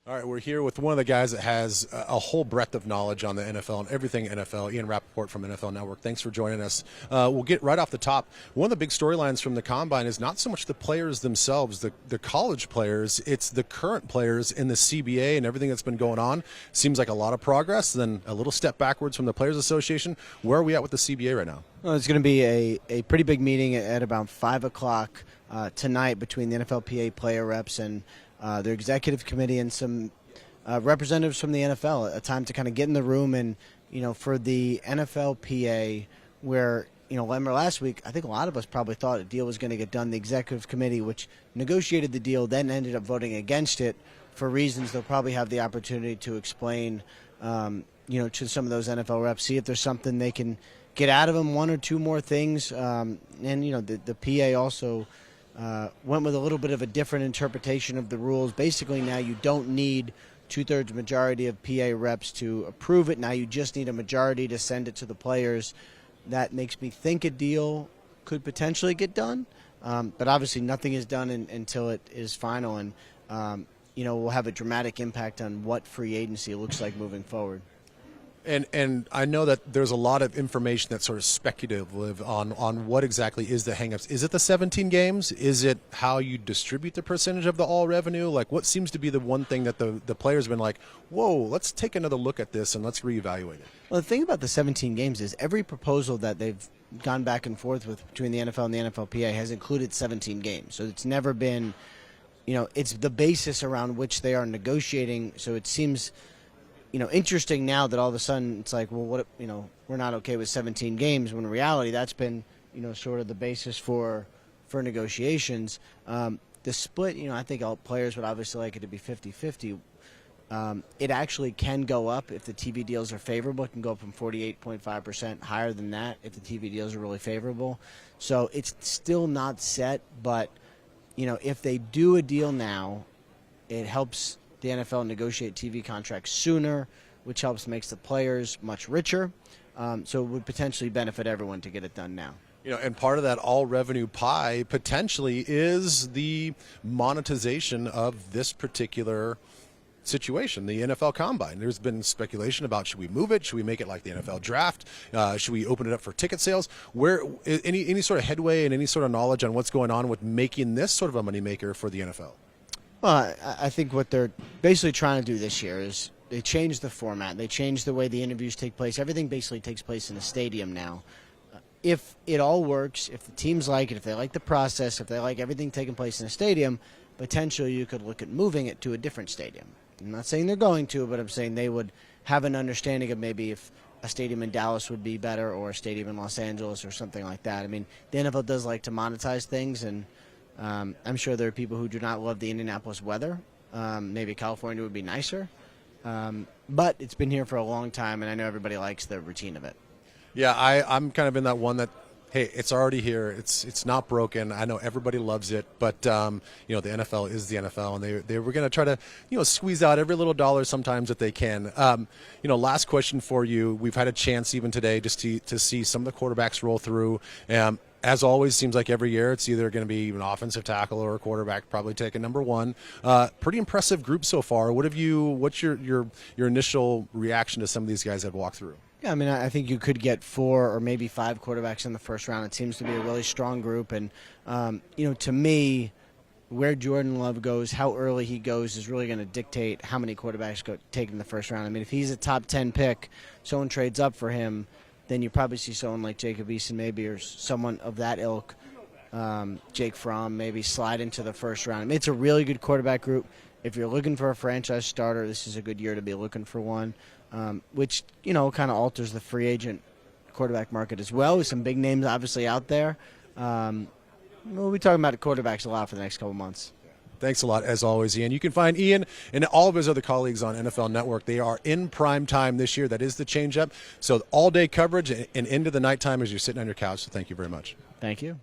All right, we're here with one of the guys that has a whole breadth of knowledge on the NFL and everything NFL, Ian Rapoport from NFL Network. Thanks for joining us. We'll get right off the top. One of the big storylines from the Combine is not so much the players themselves, the college players. It's the current players in the CBA and everything that's been going on. Seems like a lot of progress, then a little step backwards from the Players Association. Where are we at with the CBA right now? Well, it's going to be a pretty big meeting at about 5 o'clock tonight between the NFLPA player reps and their executive committee and some representatives from the NFL. A time to kind of get in the room and, for the NFLPA, where, remember last week, I think a lot of us probably thought a deal was going to get done. The executive committee, which negotiated the deal, then ended up voting against it for reasons they'll probably have the opportunity to explain, to some of those NFL reps, see if there's something they can get out of them, one or two more things. The PA also went with a little bit of a different interpretation of the rules. Basically, now you don't need two-thirds majority of PA reps to approve it. Now you just need a majority to send it to the players. That makes me think a deal could potentially get done. But obviously nothing is done until it is final. And, will have a dramatic impact on what free agency looks like moving forward. And I know that there's a lot of information that's sort of speculative on what exactly is the hangups. Is it the 17 games? Is it how you distribute the percentage of the all revenue? Like, what seems to be the one thing that the players have been like, whoa, let's take another look at this and let's reevaluate it? Well, the thing about the 17 games is every proposal that they've gone back and forth with between the NFL and the NFLPA has included 17 games. So it's never been, it's the basis around which they are negotiating. So it seems interesting now that all of a sudden it's like, well, what, we're not okay with 17 games, when in reality that's been, sort of the basis for negotiations. The split, I think all players would obviously like it to be 50-50. It actually can go up if the TV deals are favorable. It can go up from 48.5% higher than that if the TV deals are really favorable. So it's still not set, but, if they do a deal now, it helps the NFL negotiate TV contracts sooner, which makes the players much richer. So it would potentially benefit everyone to get it done now. And part of that all revenue pie potentially is the monetization of this particular situation, the NFL Combine. There's been speculation about, should we move it? Should we make it like the NFL Draft? Should we open it up for ticket sales? Where any sort of headway and any sort of knowledge on what's going on with making this sort of a moneymaker for the NFL? Well, I think what they're basically trying to do this year is they changed the format. They changed the way the interviews take place. Everything basically takes place in a stadium now. If it all works, if the teams like it, if they like the process, if they like everything taking place in a stadium, potentially you could look at moving it to a different stadium. I'm not saying they're going to, but I'm saying they would have an understanding of maybe if a stadium in Dallas would be better or a stadium in Los Angeles or something like that. I mean, the NFL does like to monetize things, and I'm sure there are people who do not love the Indianapolis weather. Maybe California would be nicer. But it's been here for a long time, and I know everybody likes the routine of it. Yeah, I'm kind of in that one that, hey, it's already here. It's not broken. I know everybody loves it, but the NFL is the NFL, and they were going to try to squeeze out every little dollar sometimes that they can. Last question for you. We've had a chance even today just to see some of the quarterbacks roll through. As always, seems like every year it's either going to be an offensive tackle or a quarterback, probably taking number one. Pretty impressive group so far. What's your initial reaction to some of these guys that walked through? Yeah, I mean, I think you could get 4 or maybe 5 quarterbacks in the first round. It seems to be a really strong group. And, to me, where Jordan Love goes, how early he goes is really going to dictate how many quarterbacks go taken in the first round. I mean, if he's a top 10 pick, someone trades up for him, then you probably see someone like Jacob Eason maybe, or someone of that ilk, Jake Fromm, maybe slide into the first round. I mean, it's a really good quarterback group. If you're looking for a franchise starter, this is a good year to be looking for one, which, kind of alters the free agent quarterback market as well, with some big names obviously out there. We'll be talking about quarterbacks a lot for the next couple months. Thanks a lot, as always, Ian. You can find Ian and all of his other colleagues on NFL Network. They are in prime time this year. That is the change-up. So all-day coverage and into the nighttime as you're sitting on your couch. So thank you very much. Thank you.